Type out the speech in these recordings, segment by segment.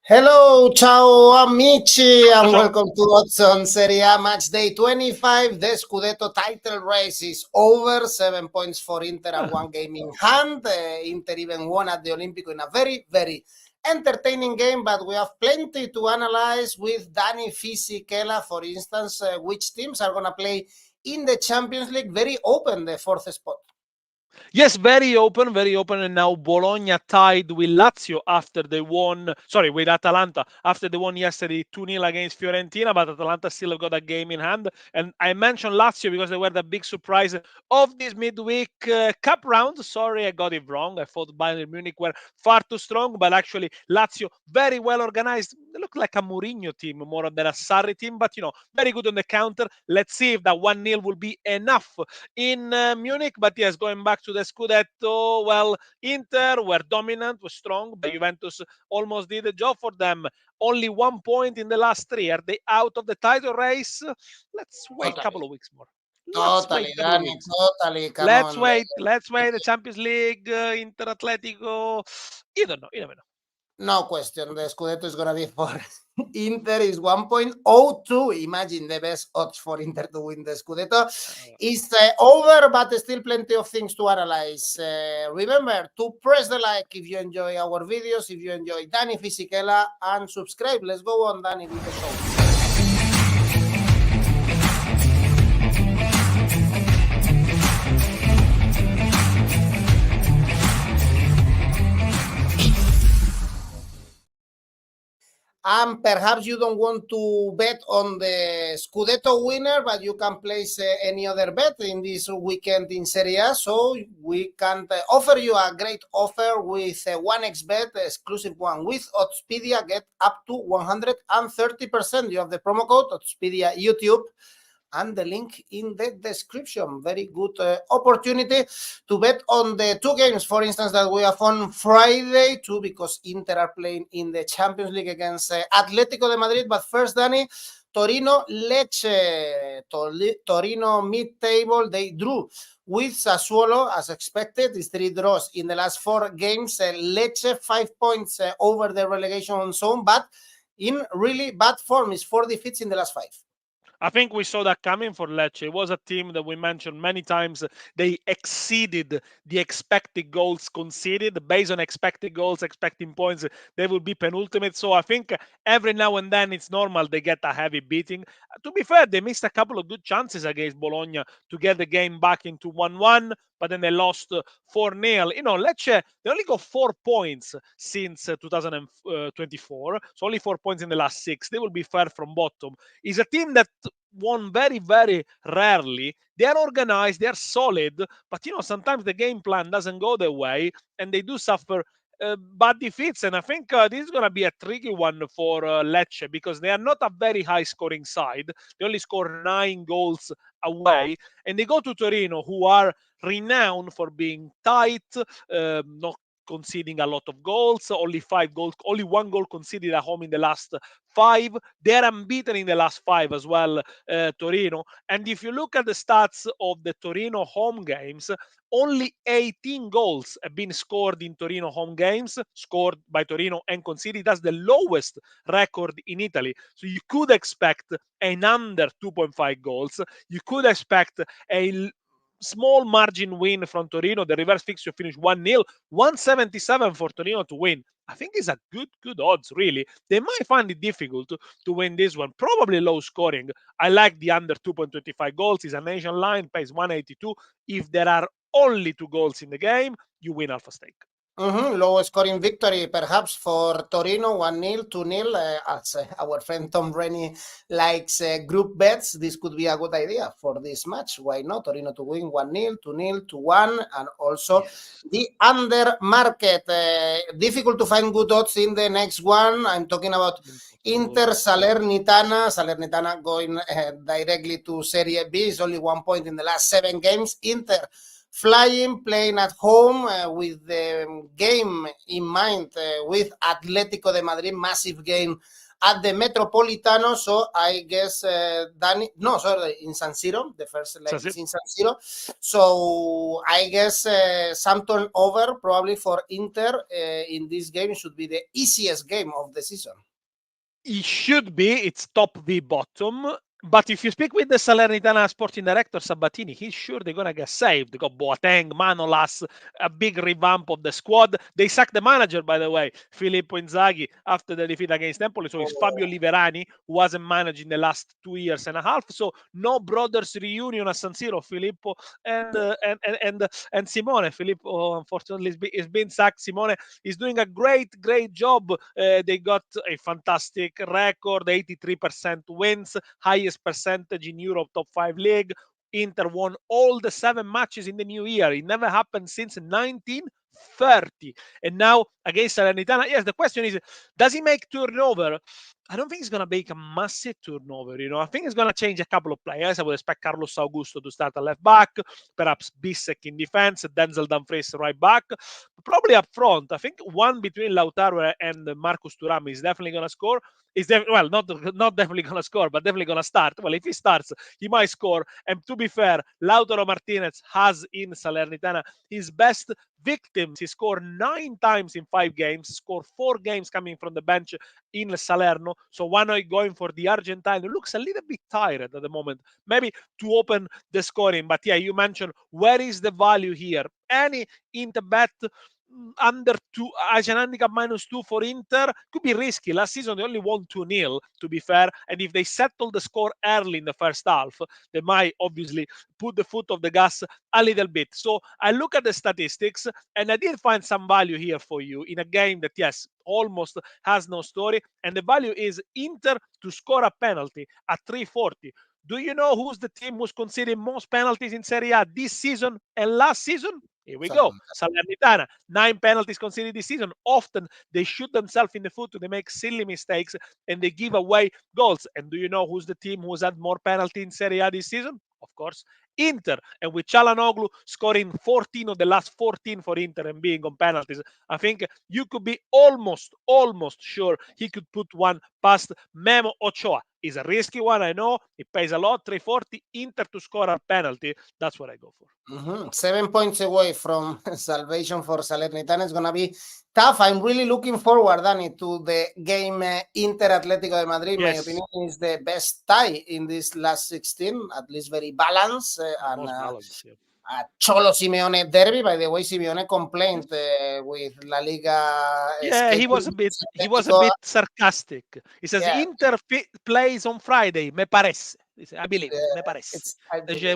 Hello, ciao amici, Ciao, and ciao. welcome to Odds on Serie A Matchday 25. The Scudetto title race is over. 7 points for Inter and one game in hand. Inter even won at the Olimpico in a very, very entertaining game, but we have plenty to analyze with Daniele Fisichella, for instance, which teams are going to play in the Champions League. Very open, the fourth spot. Yes, very open, and now Bologna tied with Lazio after they won, with Atalanta after they won yesterday 2-0 against Fiorentina, but Atalanta still got a game in hand. And I mentioned Lazio because they were the big surprise of this midweek cup round. Sorry, I got it wrong. I thought Bayern Munich were far too strong, but actually Lazio very well organized. They look like a Mourinho team more than a Sarri team, but very good on the counter. Let's see if that 1-0 will be enough in Munich. But yes, going back to the Scudetto, well, Inter were dominant, were strong, but Juventus almost did the job for them. Only 1 point in the last 3. Are they out of the title race? Let's wait a couple of weeks more. Let's wait a couple of weeks. Totally. Come Let's on. wait. The Champions League, Inter Atletico. You don't know. You never know. No question. The Scudetto is going to be for Inter is 1.02. Imagine the best odds for Inter to win the Scudetto. It's over, but still plenty of things to analyze. Remember to press the like if you enjoy our videos, if you enjoy Dani Fisichella, and subscribe. Let's go on, Dani, with the show. And perhaps you don't want to bet on the Scudetto winner, but you can place any other bet in this weekend in Serie A. So we can offer you a great offer with 1xBet, exclusive one with Oddspedia. Get up to 130%. You have the promo code Oddspedia YouTube and the link in the description. Very good opportunity to bet on the two games, for instance, that we have on Friday too, because Inter are playing in the Champions League against Atletico de Madrid. But first, Dani, Torino, Lecce. Torino mid-table, they drew with Sassuolo as expected. These 3 draws in the last 4 games. Lecce 5 points over the relegation zone, but in really bad form. Is 4 defeats in the last 5. I think we saw that coming for Lecce. It was a team that we mentioned many times. They exceeded the expected goals conceded. Based on expected goals, expecting points, they will be penultimate. So I think every now and then it's normal they get a heavy beating. To be fair, they missed a couple of good chances against Bologna to get the game back into 1-1, but then they lost 4-0. Lecce, they only got 4 points since 2024. So only 4 points in the last 6. They will be far from bottom. It's a team that won very, very rarely. They are organized, they are solid, but sometimes the game plan doesn't go their way, and they do suffer bad defeats. And I think this is going to be a tricky one for Lecce, because they are not a very high scoring side. They only score 9 goals away, and they go to Torino, who are renowned for being tight, not conceding a lot of goals. Only 1 goal conceded at home in the last 5. They're unbeaten in the last 5 as well, Torino. And if you look at the stats of the Torino home games, only 18 goals have been scored in Torino home games, scored by Torino and conceded. That's the lowest record in Italy. So you could expect an under 2.5 goals. You could expect a small margin win from Torino. The reverse fixture finished 1-0, 177 for Torino to win. I think it's a good odds, really. They might find it difficult to win this one. Probably low scoring. I like the under 2.25 goals. It's a nation line, pays 182. If there are only 2 goals in the game, you win alpha stake. Low scoring victory, perhaps for Torino, 1-0, 2-0. As our friend Tom Rennie likes group bets, this could be a good idea for this match. Why not? Torino to win 1-0, 2-0, 2-1, and also the under market. Difficult to find good odds in the next one. I'm talking about Inter Salernitana. Salernitana going directly to Serie B. Is only 1 point in the last 7 games. Inter flying, playing at home with the game in mind with Atletico de Madrid, massive game at the Metropolitano. So I guess in San Siro. The first leg is in San Siro. So I guess some turnover probably for Inter in this game should be the easiest game of the season. It should be. It's top v bottom. But if you speak with the Salernitana sporting director Sabatini, he's sure they're going to get saved. They got Boateng, Manolas, a big revamp of the squad. They sacked the manager, by the way, Filippo Inzaghi, after the defeat against Empoli. So it's Fabio Liverani, who hasn't managed in the last 2 years and a half. So no brothers reunion at San Siro. Filippo and Simone. Filippo, unfortunately, is being sacked. Simone is doing a great job. They got a fantastic record, 83% wins, highest percentage in Europe top 5 league. Inter won all the 7 matches in the new year. It never happened since 1930. And now against Salernitana, yes, the question is, does he make turnover? I don't think he's going to make a massive turnover. I think he's going to change a couple of players. I would expect Carlos Augusto to start at left back, perhaps Bissek in defense, Denzel Dumfries right back, probably up front. I think one between Lautaro and Marcus Thuram is definitely going to score. Not definitely going to score, but definitely going to start. Well, if he starts, he might score. And to be fair, Lautaro Martinez has in Salernitana his best victims. He scored 9 times in 5 games, scored 4 games coming from the bench in Salerno. So why not going for the Argentine, who looks a little bit tired at the moment, maybe to open the scoring. But yeah, you mentioned, where is the value here? Any Interbet under 2 as an handicap -2 for Inter could be risky. Last season they only won 2-0, to be fair, and if they settle the score early in the first half, they might obviously put the foot of the gas a little bit. So I look at the statistics and I did find some value here for you in a game that, yes, almost has no story, and the value is Inter to score a penalty at 340. Do you know who's the team who's conceding most penalties in Serie A this season and last season? Here we go. Salernitana, 9 penalties conceded this season. Often they shoot themselves in the foot, they make silly mistakes, and they give away goals. And do you know who's the team who's had more penalties in Serie A this season? Of course, Inter. And with Çalhanoğlu scoring 14 of the last 14 for Inter and being on penalties, I think you could be almost sure he could put one past Memo Ochoa. It's a risky one, I know. It pays a lot, 340. Inter to score a penalty. That's what I go for. 7 points away from salvation for Salernitana is going to be tough. I'm really looking forward, Danny, to the game Inter Atlético de Madrid. Yes. My opinion is the best tie in this last 16, at least very balanced. A Cholo Simeone derby. By the way, Simeone complained with La Liga. Yeah, he was a bit sarcastic. He says, Inter plays on Friday, me parece. I believe, me parece.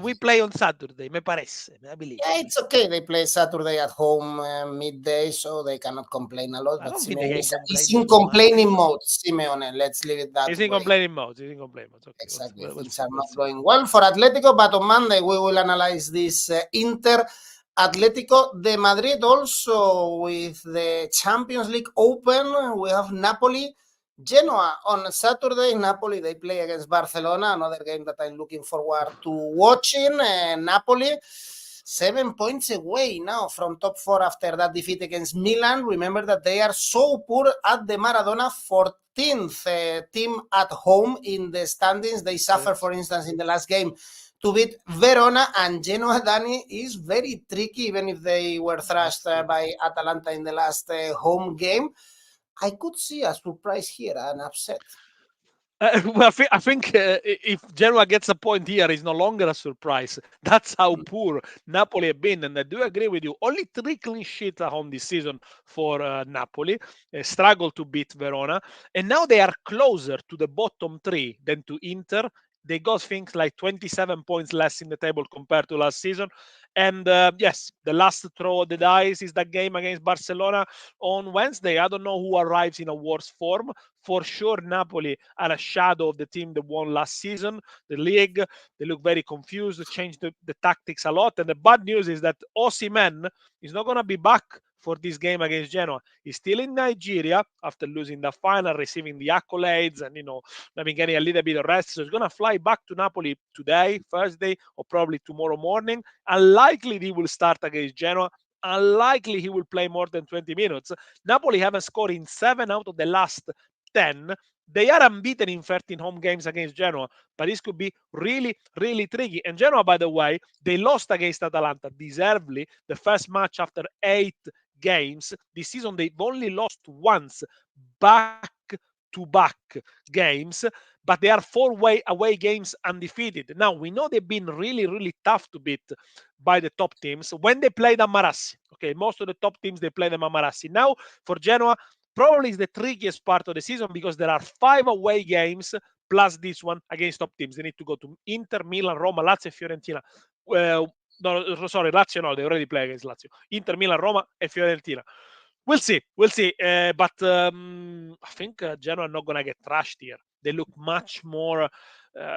We play on Saturday, me parece. I believe. Yeah, it's okay. They play Saturday at home midday, so they cannot complain a lot. But Simeone is in complaining mode, Simeone. Let's leave it that way. He's in complaining mode. Okay. Exactly. Things are not going well for Atletico, but on Monday we will analyze this Inter Atlético de Madrid. Also with the Champions League Open, we have Napoli. Genoa on Saturday. Napoli, they play against Barcelona, another game that I'm looking forward to watching. Napoli, 7 points away now from top 4 after that defeat against Milan. Remember that they are so poor at the Maradona, 14th team at home in the standings. They suffer, for instance, in the last game to beat Verona, and Genoa, Dani, is very tricky, even if they were thrashed by Atalanta in the last home game. I could see a surprise here, an upset. Well, I think if Genoa gets a point here, it's no longer a surprise. That's how poor Napoli have been. And I do agree with you. Only 3 clean sheets at home this season for Napoli. Struggle to beat Verona. And now they are closer to the bottom 3 than to Inter. They got things like 27 points less in the table compared to last season. And yes, the last throw of the dice is that game against Barcelona on Wednesday. I don't know who arrives in a worse form. For sure, Napoli are a shadow of the team that won last season, the league. They look very confused, changed the tactics a lot. And the bad news is that Osimhen is not going to be back for this game against Genoa. He's still in Nigeria after losing the final, receiving the accolades and, maybe getting a little bit of rest. So he's going to fly back to Napoli today, Thursday, or probably tomorrow morning. Unlikely he will start against Genoa. Unlikely he will play more than 20 minutes. Napoli haven't scored in 7 out of the last 10. They are unbeaten in 13 home games against Genoa, but this could be really, really tricky. And Genoa, by the way, they lost against Atalanta deservedly the first match after 8 games. This season, they've only lost once back-to-back games, but they are 4 away games undefeated. Now, we know they've been really, really tough to beat by the top teams when they played Amarassi. Okay, most of the top teams, they play them Amarassi. Now, for Genoa, probably is the trickiest part of the season because there are 5 away games plus this one against top teams. They need to go to Inter, Milan, Roma, Lazio, Fiorentina. No, sorry, Lazio no, they already play against Lazio. Inter, Milan, Roma, and Fiorentina. We'll see. But I think Genoa are not going to get trashed here. They look much more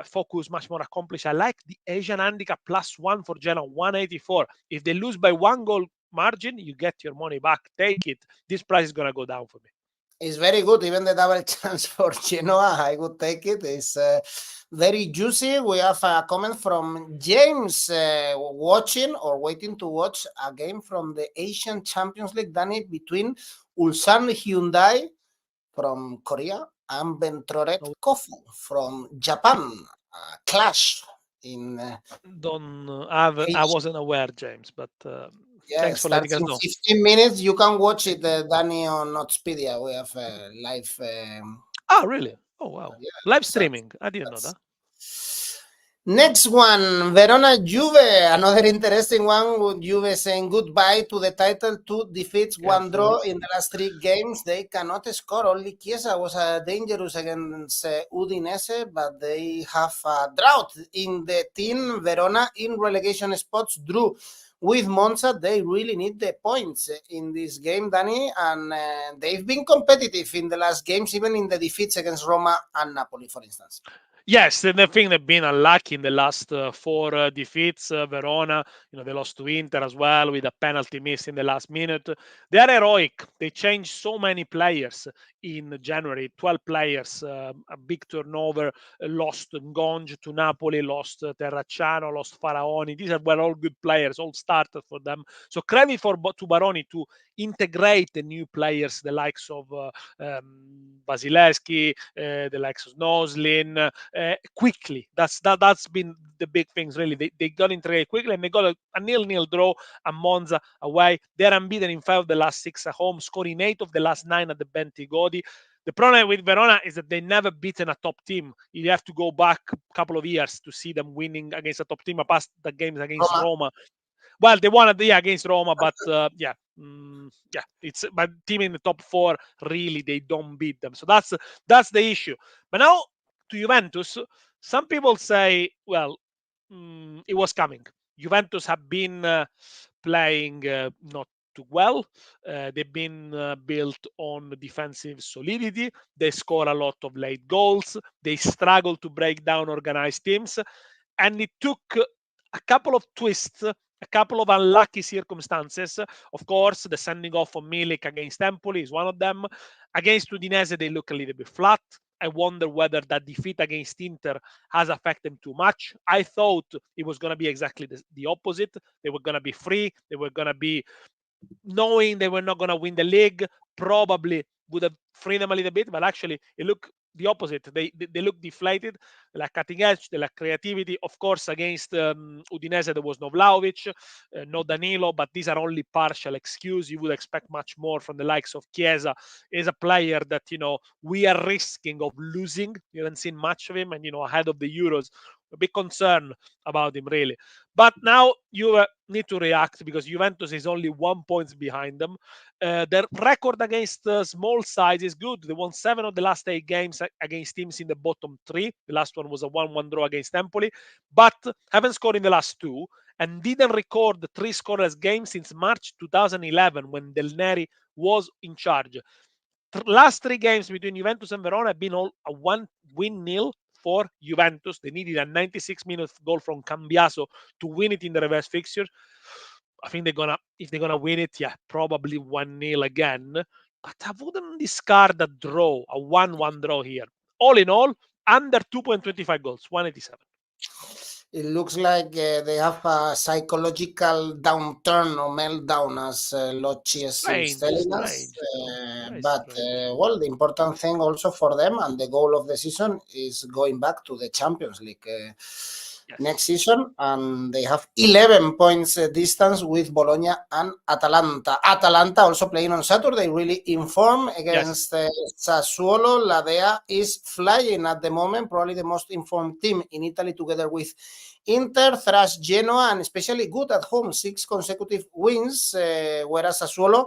focused, much more accomplished. I like the Asian handicap +1 for Genoa, 184. If they lose by 1 goal margin, you get your money back. Take it. This price is going to go down for me. It's very good. Even the double chance for Genoa, I would take it. It's very juicy. We have a comment from James watching or waiting to watch a game from the Asian Champions League, Danny, between Ulsan Hyundai from Korea and Ventroret Kofu from Japan. Clash in. I wasn't aware, James, but thanks for letting us know. 15 minutes. You can watch it, Danny, on Oddspedia. We have live. Really? Oh, wow. Yeah, live streaming. I didn't know that. Next one, Verona Juve, another interesting one. Juve saying goodbye to the title. 2 defeats, 1 draw in the last 3 games. They cannot score. Only Chiesa was dangerous against Udinese, but they have a drought in the team. Verona in relegation spots drew with Monza. They really need the points in this game, Danny, and they've been competitive in the last games, even in the defeats against Roma and Napoli, for instance. Yes, and I think they've been unlucky in the last 4 defeats. Verona, they lost to Inter as well with a penalty miss in the last minute. They are heroic. They changed so many players in January, 12 players, a big turnover, lost Ngonge to Napoli, lost Terracciano, lost Faraoni. These were all good players, all started for them. So credit to Baroni to integrate the new players, the likes of Basileschi, the likes of Noslin, quickly. That's been the big things, really. They got integrated quickly, and they got a 0-0 draw at Monza away. They're unbeaten in 5 of the last 6 at home, scoring 8 of the last 9 at the Bentigodi. The problem with Verona is that they never beaten a top team. You have to go back a couple of years to see them winning against a top team, past the games against Roma. Well, they won against Roma, but it's but team in the top 4 really they don't beat them. So that's the issue. But now to Juventus, some people say, well, it was coming. Juventus have been playing not too well. They've been built on defensive solidity. They score a lot of late goals. They struggle to break down organized teams, and it took a couple of twists, a couple of unlucky circumstances. Of course, the sending off of Milik against Empoli is one of them. Against Udinese, they look a little bit flat. I wonder whether that defeat against Inter has affected them too much. I thought it was going to be exactly the opposite. They were going to be free. They were going to be knowing they were not going to win the league. Probably would have freed them a little bit, but actually it looked the opposite. They look deflated. They lack cutting edge, they lack creativity. Of course, against Udinese, there was no Vlahovic, no Danilo, but these are only partial excuse. You would expect much more from the likes of Chiesa. Is a player that, we are risking of losing. You haven't seen much of him, and, ahead of the Euros, a big concern about him, really. But now you need to react because Juventus is only 1 point behind them. Their record against small sides is good. They won 7 of the last 8 games against teams in the bottom 3. The last one was a 1-1 draw against Empoli, but haven't scored in the last 2 and didn't record the 3 scoreless games since March 2011 when Del Neri was in charge. Last 3 games between Juventus and Verona have been all a 1-0 for Juventus. They needed a 96-minute goal from Cambiaso to win it in the reverse fixture. I think if they're gonna win it, probably 1-0 again. But I wouldn't discard a draw, a 1-1 draw here. All in all, under 2.25 goals, 187. It looks like they have a psychological downturn or meltdown, as Locci seems telling us. Very But strange. well, the important thing also for them and the goal of the season is going back to the Champions League next season, and they have 11 points distance with Bologna and Atalanta. Atalanta also playing on Saturday, really informed against Sassuolo. La Dea is flying at the moment, probably the most informed team in Italy, together with Inter, thrash Genoa, and especially good at home, 6 consecutive wins, whereas Sassuolo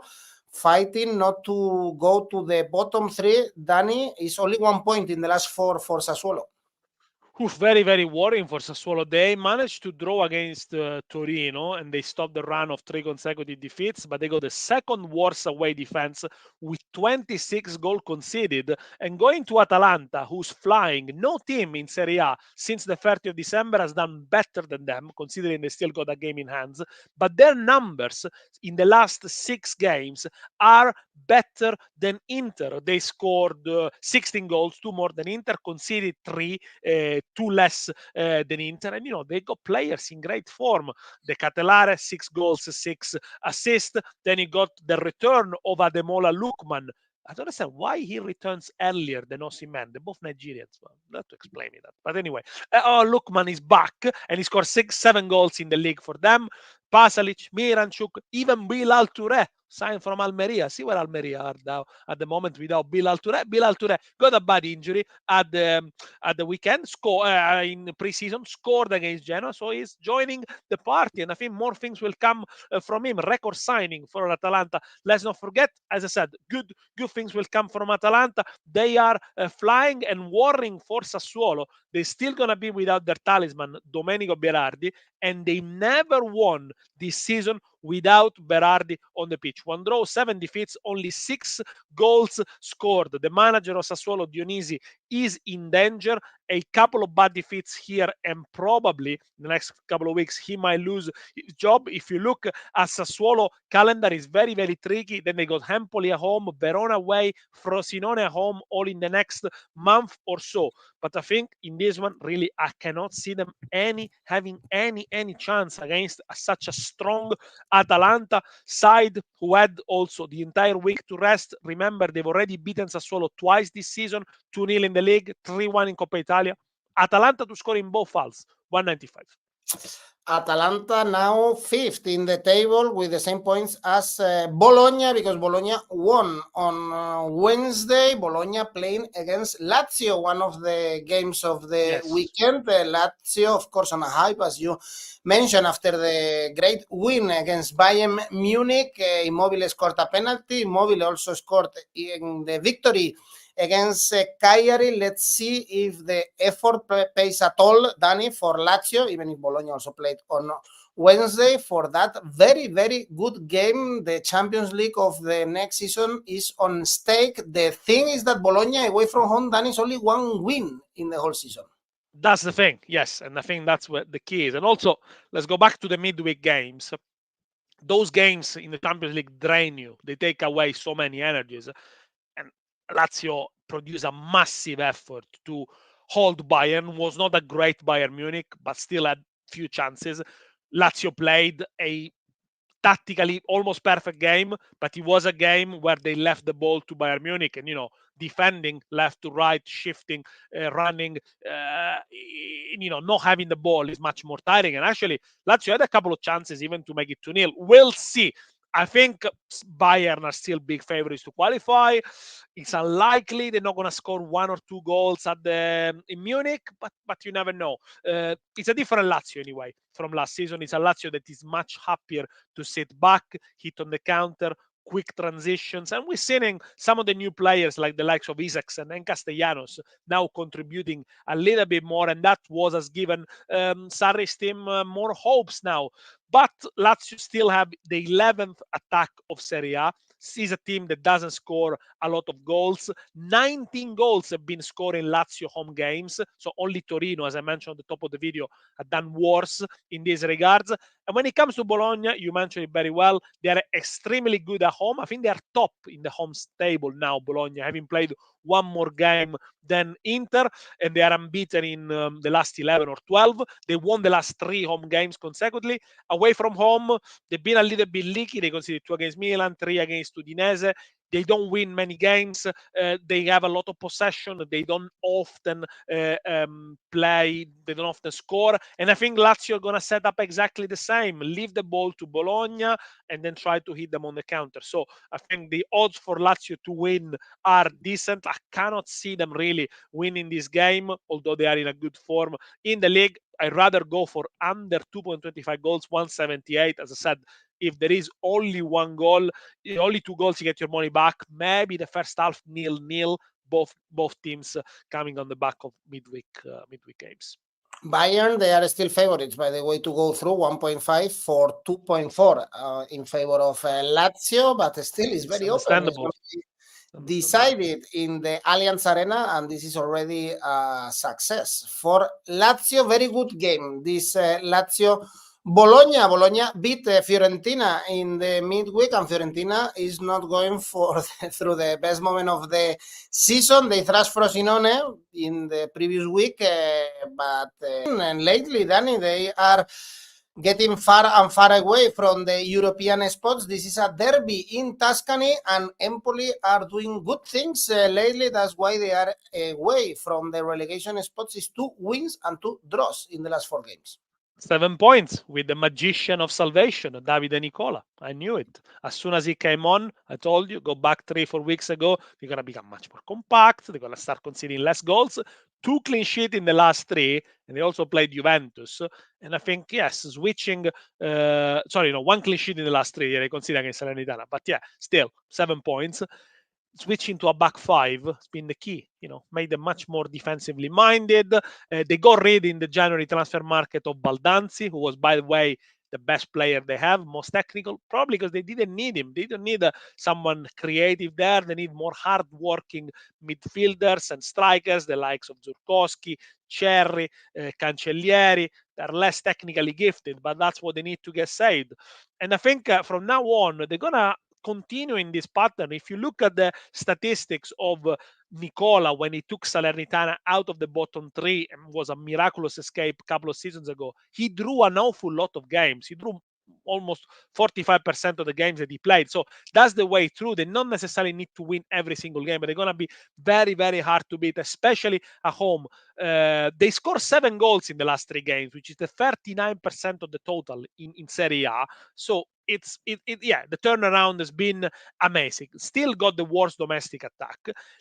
fighting not to go to the bottom 3. Danny, is only 1 point in the last 4 for Sassuolo. Very, very worrying for Sassuolo. They managed to draw against Torino and they stopped the run of 3 consecutive defeats, but they got the second worst away defense with 26 goals conceded. And going to Atalanta, who's flying, no team in Serie A since the 30th of December has done better than them, considering they still got a game in hands. But their numbers in the last 6 games are better than Inter. They scored 16 goals, 2 more than Inter, conceded 3, 2 less than Inter. And, they got players in great form. The Catelare, 6 goals, 6 assists. Then you got the return of Ademola Lookman. I don't understand why he returns earlier than Osimhen. They're both Nigerians. Well, not to explain me that. But anyway, Lookman is back and he scored 7 goals in the league for them. Pasalic, Miranchuk, even Bilal Touré, signed from Almeria. See where Almeria are now at the moment without Bilal Touré. Bilal Touré got a bad injury at the weekend, in pre-season, scored against Genoa, so he's joining the party, and I think more things will come from him. Record signing for Atalanta. Let's not forget, as I said, good things will come from Atalanta. They are flying and worrying for Sassuolo. They're still going to be without their talisman, Domenico Berardi, and they never won this season without Berardi on the pitch. 1 draw, 7 defeats, only 6 goals scored. The manager of Sassuolo, Dionisi, is in danger. A couple of bad defeats here, and probably the next couple of weeks he might lose his job. If you look at Sassuolo calendar, is very, very tricky. Then they got Empoli at home, Verona away, Frosinone at home, all in the next month or so. But I think in this one, really, I cannot see them having any chance against such a strong Atalanta side, who had also the entire week to rest. Remember, they've already beaten Sassuolo twice this season, 2-0 in the league, 3-1 in Coppa Italia. Atalanta to score in both halves, 195. Atalanta now 5th in the table with the same points as Bologna, because Bologna won on Wednesday. Bologna playing against Lazio, one of the games of the weekend. Lazio, of course, on a hype, as you mentioned, after the great win against Bayern Munich. Immobile scored a penalty. Immobile also scored in the victory against Cagliari. Let's see if the effort pays at all, Danny, for Lazio, even if Bologna also played on Wednesday, for that very, very good game. The Champions League of the next season is on stake. The thing is that Bologna, away from home, Danny, is only 1 win in the whole season. That's the thing, yes, and I think that's what the key is. And also, let's go back to the midweek games. Those games in the Champions League drain you. They take away so many energies. And Lazio produced a massive effort to hold Bayern. Was not a great Bayern Munich, but still had few chances. Lazio played a tactically almost perfect game, but it was a game where they left the ball to Bayern Munich, and defending left to right, shifting, running, not having the ball is much more tiring. And actually, Lazio had a couple of chances even to make it 2-0. We'll see. I think Bayern are still big favorites to qualify. It's unlikely they're not going to score 1 or 2 goals in Munich, but you never know. It's a different Lazio anyway from last season. It's a Lazio that is much happier to sit back, hit on the counter, quick transitions. And we're seeing some of the new players like the likes of Isaacson and Castellanos now contributing a little bit more, and that has given Sarri's team more hopes now. But Lazio still have the 11th attack of Serie A, is a team that doesn't score a lot of goals. 19 goals have been scored in Lazio home games. So only Torino, as I mentioned at the top of the video, have done worse in these regards. And when it comes to Bologna, you mentioned it very well. They are extremely good at home. I think they are top in the home table now, Bologna, having played one more game than Inter, and they are unbeaten in the last 11 or 12. They won the last 3 home games consecutively. Away from home, they've been a little bit leaky. They conceded 2 against Milan, 3 against Udinese. They don't win many games. They have a lot of possession. They don't often play. They don't often score. And I think Lazio are going to set up exactly the same. Leave the ball to Bologna and then try to hit them on the counter. So I think the odds for Lazio to win are decent. I cannot see them really winning this game, although they are in a good form in the league. I'd rather go for under 2.25 goals, 178. As I said, if there is only one goal, only 2 goals, you get your money back. Maybe the first half 0-0, both teams coming on the back of midweek games. Bayern, they are still favorites, by the way, to go through 1.5 for 2.4 in favor of Lazio, but still is very open. Decided in the Allianz Arena, and this is already a success for Lazio. Very good game. This Lazio Bologna beat Fiorentina in the midweek, and Fiorentina is not going through the best moment of the season. They thrashed Frosinone in the previous week, but lately, Danny, they are getting far and far away from the European spots. This is a derby in Tuscany, and Empoli are doing good things lately. That's why they are away from the relegation spots. It's 2 wins and 2 draws in the last 4 games. 7 points with the magician of salvation, Davide Nicola. I knew it. As soon as he came on, I told you, go back 3-4 weeks ago, they're going to become much more compact. They're going to start conceding less goals. 2 clean sheets in the last 3, and they also played Juventus. And I think, yes, switching, 1 clean sheet in the last 3, they conceded against Salernitana. But yeah, still, 7 points. Switching to a back 5 has been the key, made them much more defensively minded. They got rid in the January transfer market of Baldanzi, who was, by the way, the best player they have, most technical, probably because they didn't need him. They don't need someone creative there. They need more hard-working midfielders and strikers, the likes of Zurkowski, Cherry, Cancellieri. They're less technically gifted, but that's what they need to get saved. And I think from now on, they're going to continue in this pattern. If you look at the statistics of Nicola when he took Salernitana out of the bottom 3 and was a miraculous escape a couple of seasons ago, he drew an awful lot of games. He drew almost 45% of the games that he played. So that's the way through. They don't necessarily need to win every single game, but they're going to be very, very hard to beat, especially at home. They scored 7 goals in the last 3 games, which is the 39% of the total in Serie A. So the turnaround has been amazing. Still got the worst domestic attack.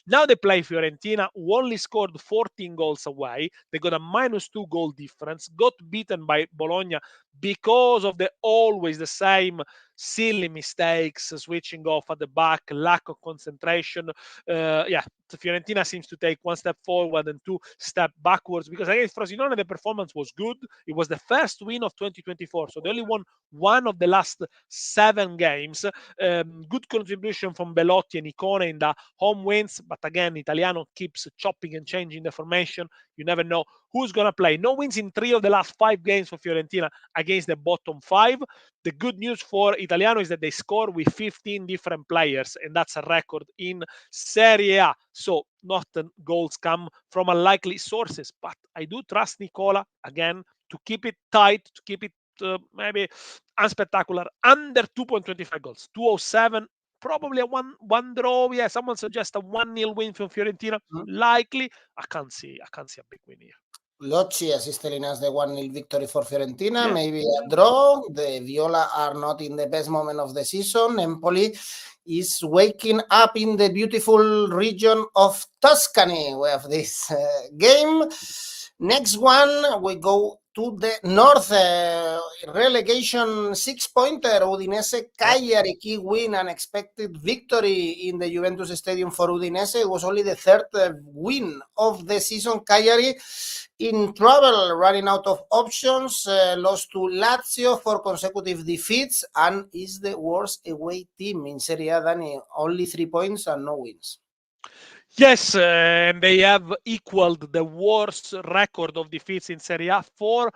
Now they play Fiorentina, who only scored 14 goals away. They got a -2 goal difference, got beaten by Bologna because of always the same silly mistakes, switching off at the back, lack of concentration. Fiorentina seems to take 1 step forward and 2 steps backwards, because against Frosinone the performance was good. It was the first win of 2024, so they only won 1 of the last 7 games. Good contribution from Belotti and Icone in the home wins, but again, Italiano keeps chopping and changing the formation. You never know who's going to play. No wins in 3 of the last 5 games for Fiorentina against the bottom 5. The good news for Italiano is that they score with 15 different players, and that's a record in Serie A. So not goals come from unlikely sources, but I do trust Nicola, again, to keep it tight, to keep it maybe unspectacular, under 2.25 goals, 207, probably a one draw. Yeah, someone suggests a 1-0 win from Fiorentina. Likely, I can't see a big win here. Locci is telling us the 1-0 victory for Fiorentina, maybe a draw. The Viola are not in the best moment of the season. Empoli is waking up in the beautiful region of Tuscany. We have this game. Next one, we go to the north, relegation 6-pointer, Udinese Cagliari, key win, unexpected victory in the Juventus Stadium for Udinese. It was only the 3rd win of the season. Cagliari in trouble, running out of options, lost to Lazio 4 consecutive defeats, and is the worst away team in Serie A, Dani. Only 3 points and no wins. Yes, and they have equaled the worst record of defeats in Serie A. 4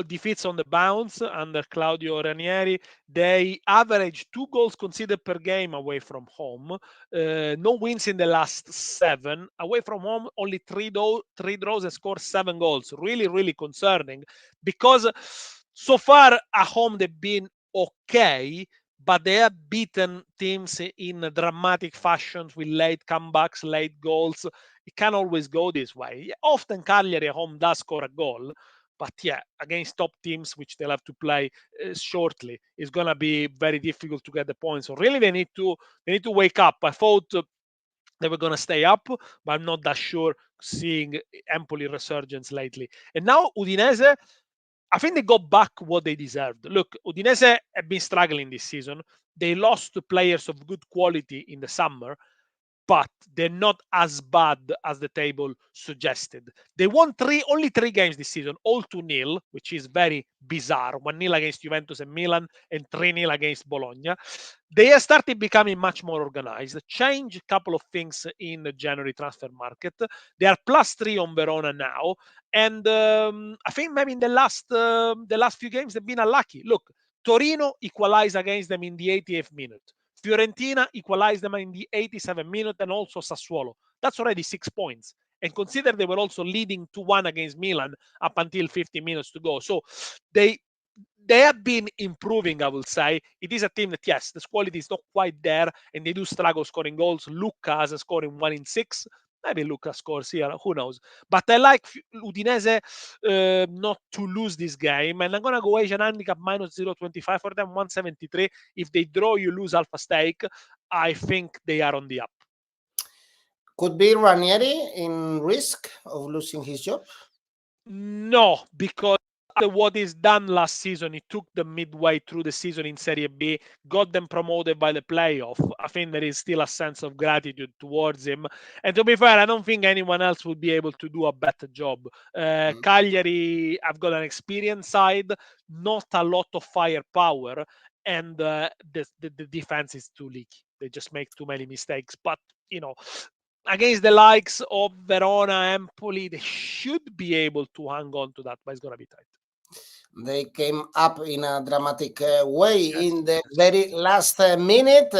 defeats on the bounce under Claudio Ranieri. They average 2 goals conceded per game away from home. No wins in the last 7. Away from home, only 3 draws and scored 7 goals. Really, really concerning, because so far at home they've been okay, but they have beaten teams in dramatic fashions with late comebacks, late goals. It can't always go this way. Often Cagliari at home does score a goal, but yeah, against top teams, which they'll have to play shortly, it's going to be very difficult to get the points. So really, they need to wake up. I thought they were going to stay up, but I'm not that sure, seeing Empoli resurgence lately. And now Udinese, I think they got back what they deserved. Look, Udinese have been struggling this season. They lost to players of good quality in the summer, but they're not as bad as the table suggested. They won only three games this season, all 2-0, which is very bizarre. 1-0 against Juventus and Milan, and 3-0 against Bologna. They have started becoming much more organized, changed a couple of things in the January transfer market. They are +3 on Verona now, and I think maybe in the last few games they've been unlucky. Look, Torino equalized against them in the 88th minute. Fiorentina equalized them in the 87th minute, and also Sassuolo. That's already 6 points. And consider they were also leading 2-1 against Milan up until 50 minutes to go. So they have been improving, I will say. It is a team that, yes, the quality is not quite there, and they do struggle scoring goals. Lucca has scoring 1 in 6. Maybe Lucca scores here, who knows. But I like Udinese not to lose this game, and I'm going to go Asian handicap -0.25 for them, 173. If they draw, you lose half a stake. I think they are on the up. Could be Ranieri in risk of losing his job? No, because what is done last season, he took them midway through the season in Serie B, got them promoted by the playoff. I think there is still a sense of gratitude towards him. And to be fair, I don't think anyone else would be able to do a better job. Cagliari, I've got an experienced side, not a lot of firepower, and the defense is too leaky. They just make too many mistakes. But, against the likes of Verona, Empoli, they should be able to hang on to that, but it's going to be tight. They came up in a dramatic way in the very last minute.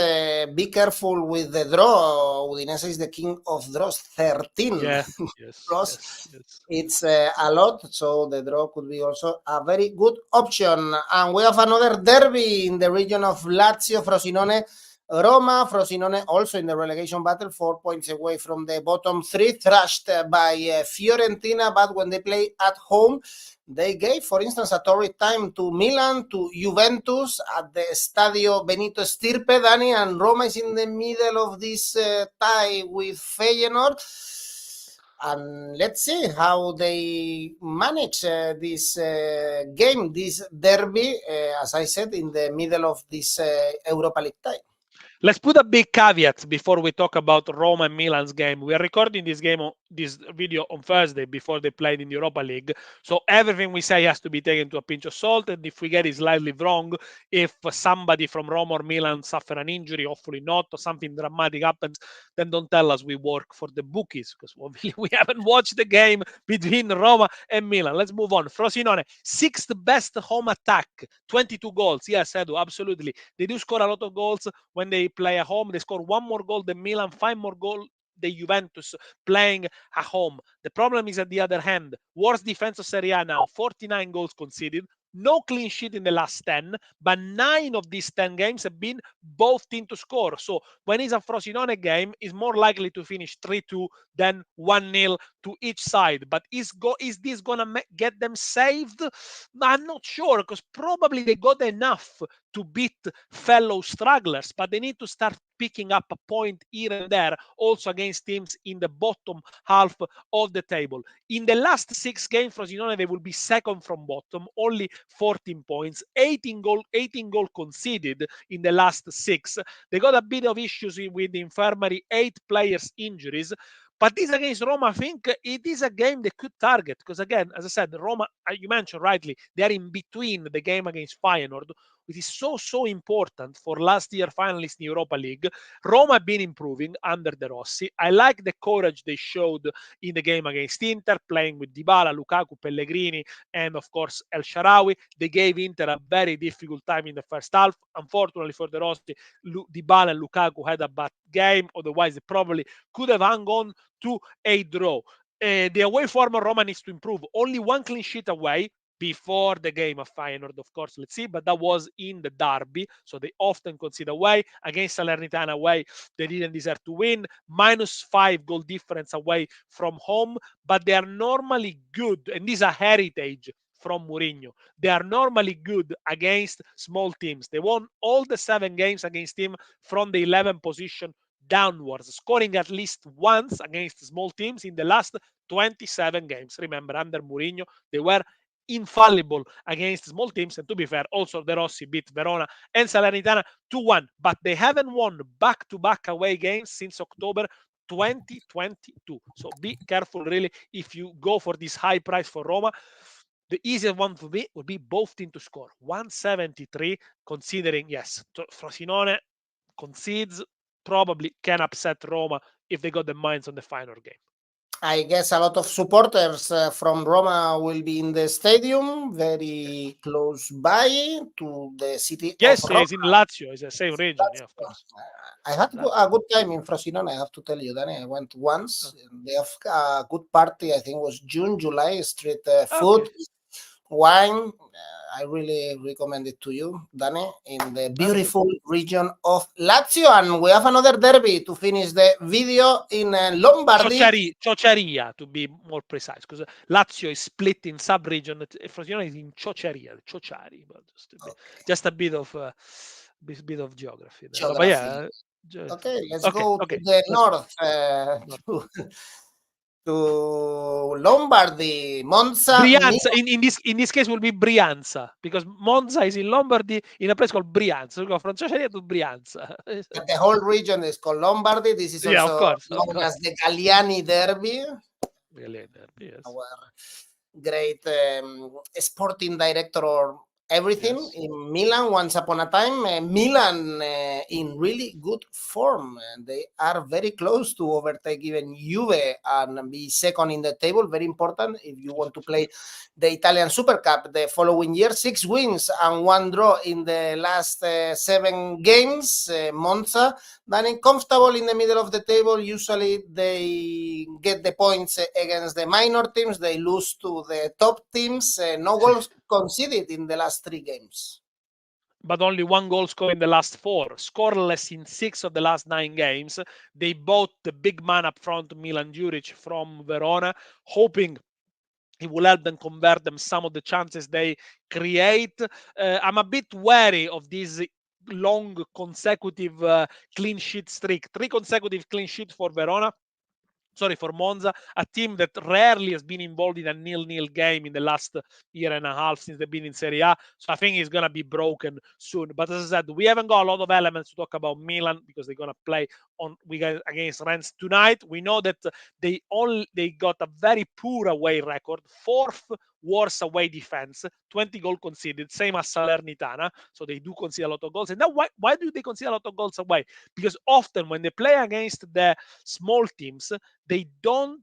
Be careful with the draw. Udinese is the king of draws, 13 draws. It's a lot, so the draw could be also a very good option. And we have another derby in the region of Lazio, Frosinone, Roma. Frosinone also in the relegation battle, 4 points away from the bottom 3, thrashed by Fiorentina, but when they play at home, they gave, for instance, a torrid time to Milan, to Juventus at the Stadio Benito Stirpe, Dani, and Roma is in the middle of this tie with Feyenoord. And let's see how they manage this game, this derby, as I said, in the middle of this Europa League tie. Let's put a big caveat before we talk about Roma and Milan's game. We are recording this video on Thursday before they played in the Europa League. So everything we say has to be taken to a pinch of salt. And if we get it slightly wrong, if somebody from Roma or Milan suffer an injury, hopefully not, or something dramatic happens, then don't tell us we work for the bookies, because we haven't watched the game between Roma and Milan. Let's move on. Frosinone, 6th best home attack, 22 goals. Yes, Edu, absolutely. They do score a lot of goals when they play at home. They score 1 more goal than Milan, 5 more goals than Juventus playing at home. The problem is, at the other hand, worst defense of Serie A now, 49 goals conceded, no clean sheet in the last 10, but 9 of these 10 games have been both teams to score. So when it's a Frosinone game, it's more likely to finish 3-2 than 1-0 to each side. But is this going to get them saved? I'm not sure, because probably they got enough to beat fellow strugglers, but they need to start picking up a point here and there, also against teams in the bottom half of the table. In the last 6 games, Frosinone, they will be second from bottom, only 14 points, 18 goal conceded in the last 6. They got a bit of issues with the infirmary, 8 players injuries, But this against Roma, I think it is a game they could target because, again, as I said, Roma, you mentioned rightly, they are in between the game against Feyenoord, which is so important for last year finalists in Europa League. Roma have been improving under De Rossi. I like the courage they showed in the game against Inter, playing with Dybala, Lukaku, Pellegrini, and of course El Shaarawy. They gave Inter a very difficult time in the first half. Unfortunately for De Rossi, Dybala and Lukaku had a bad game. Otherwise, they probably could have hung on to a draw. The away form of Roma needs to improve. Only one clean sheet away before the game of Feyenoord, of course, let's see, but that was in the derby, so they often concede away. Against Salernitana away, they didn't deserve to win. -5 goal difference away from home, but they are normally good, and this is a heritage from Mourinho. They are normally good against small teams. They won all the 7 games against him from the 11th position downwards, scoring at least once against small teams in the last 27 games. Remember, under Mourinho, they were infallible against small teams. And to be fair, also De Rossi beat Verona and Salernitana 2-1, but they haven't won back-to-back away games since October 2022. So be careful, really, if you go for this high price for Roma. The easiest one for me would be both teams to score 173, considering, yes, Frosinone concedes, probably can upset Roma if they got the minds on the final game. I guess a lot of supporters from Roma will be in the stadium, very close by to the city yes, of Roma. Yes, in Lazio, it's the same region, yeah, of course. I had a good time in Frosinone, I have to tell you, Danny. I went once. They have a good party, I think it was June, July, street food, wine. I really recommend it to you, Danny, in the beautiful region of Lazio. And we have another derby to finish the video in Lombardy. Ciociaria, to be more precise, because Lazio is split in sub-region. Frosinone is in Ciociaria, but just a bit of geography there. But yeah, okay, let's go to the north. To Lombardy, Monza. Brianza. In this case will be Brianza, because Monza is in Lombardy in a place called Brianza. So we go from Ciociaria to Brianza. But the whole region is called Lombardy. This is also of course. as the Galliani Derby. Yes. Our great sporting director or everything in Milan once upon a time. Milan in really good form. They are very close to overtake even Juve and be second in the table. Very important if you want to play the Italian Super Cup the following year. 6 wins and 1 draw in the last 7 games. Monza, then comfortable in the middle of the table. Usually they get the points against the minor teams. They lose to the top teams. No goals conceded in the last 3 games. But only 1 goal scored in the last 4. Scoreless in 6 of the last 9 games. They bought the big man up front, Milan Juric, from Verona, hoping it will help them convert them some of the chances they create. I'm a bit wary of this long consecutive clean sheet streak. 3 consecutive clean sheets for Verona. Sorry, for Monza, a team that rarely has been involved in a 0-0 game in the last year and a half since they've been in Serie A. So I think it's going to be broken soon. But as I said, we haven't got a lot of elements to talk about Milan because they're going to play against Rennes tonight. We know that they got a very poor away record, 4th worst away defense, 20 goals conceded, same as Salernitana. So they do concede a lot of goals. And now why do they concede a lot of goals away? Because often when they play against the small teams, they don't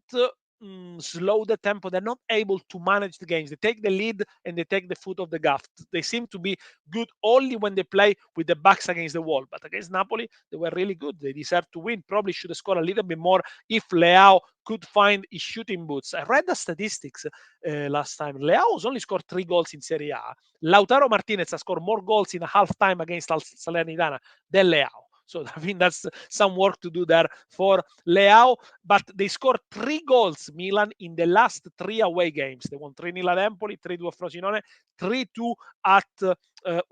slow the tempo. They're not able to manage the games. They take the lead and they take the foot of the gas. They seem to be good only when they play with the backs against the wall. But against Napoli, they were really good. They deserved to win. Probably should have scored a little bit more if Leao could find his shooting boots. I read the statistics last time. Leao has only scored 3 goals in Serie A. Lautaro Martinez has scored more goals in a half time against Salernitana than Leao. So I think that's some work to do there for Leao. But they scored 3 goals, Milan, in the last 3 away games. They won 3-0 at Empoli, 3-2 at Frosinone, 3-2 at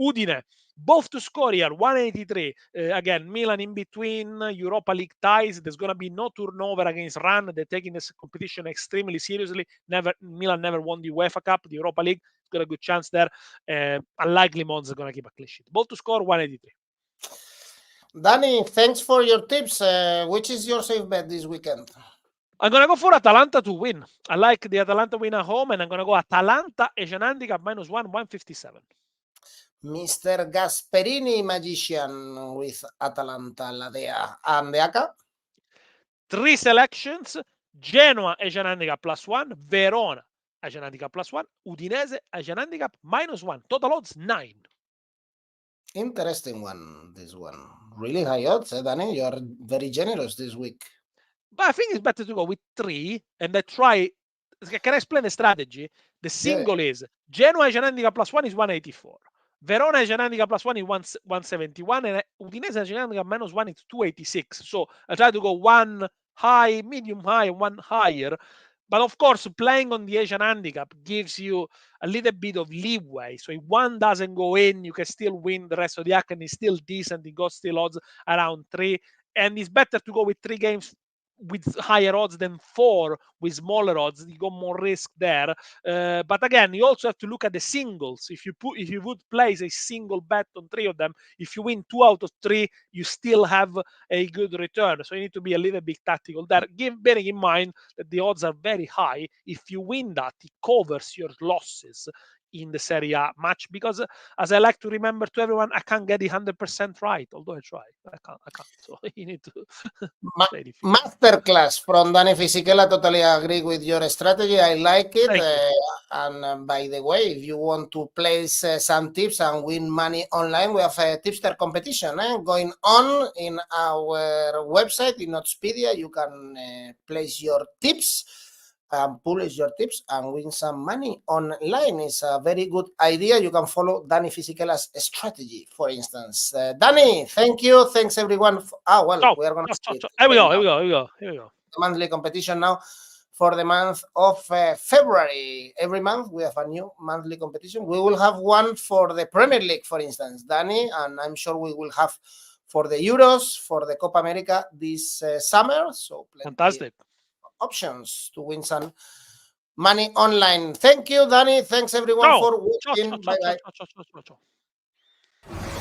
Udine. Both to score here, 183. Again, Milan in between, Europa League ties. There's going to be no turnover against Ran. They're taking this competition extremely seriously. Milan never won the UEFA Cup, the Europa League. Got a good chance there. Unlikely Monza going to keep a clean sheet. Both to score, 183. Danny, thanks for your tips. Which is your safe bet this weekend? I'm going to go for Atalanta to win. I like the Atalanta win at home, and I'm going to go Atalanta Asian handicap -1, 157. Mr. Gasperini Magician with Atalanta, Ladea, and the ACCA. 3 selections: Genoa Asian handicap +1, Verona Asian handicap +1, Udinese Asian handicap -1. Total odds 9. Interesting one, this one. Really high odds, Danny? You are very generous this week. But I think it's better to go with 3 and then try. Can I explain the strategy? The single is Genoa Asian handicap +1 is 184. Verona Asian handicap +1 is 171, and Udinese Asian handicap -1 is 286. So I try to go one high, medium high, one higher. But of course, playing on the Asian handicap gives you a little bit of leeway. So if one doesn't go in, you can still win the rest of the ACCA, and it's still decent. It got still odds around 3. And it's better to go with 3 games with higher odds than 4 with smaller odds. You got more risk there. But again, you also have to look at the singles. If you would place a single bet on 3 of them, if you win 2 out of 3, you still have a good return. So you need to be a little bit tactical there. Bearing in mind that the odds are very high. If you win that, it covers your losses in the Serie A match, because as I like to remember to everyone, I can't get it 100% right, although I try. I can't. So you need to Masterclass from Daniele Fisichella. Totally agree with your strategy. I like it. And by the way, if you want to place some tips and win money online, we have a tipster competition going on in our website in Oddspedia. You can place your tips and publish your tips and win some money online. It's a very good idea. You can follow Dani Fisichella's strategy, for instance. Dani, thank you. Thanks, everyone. We are going to Here we go. The monthly competition now for the month of February. Every month we have a new monthly competition. We will have one for the Premier League, for instance, Dani, and I'm sure we will have for the Euros, for the Copa America this summer. So fantastic options to win some money online. Thank you, Dani. Thanks everyone for watching. Bye bye.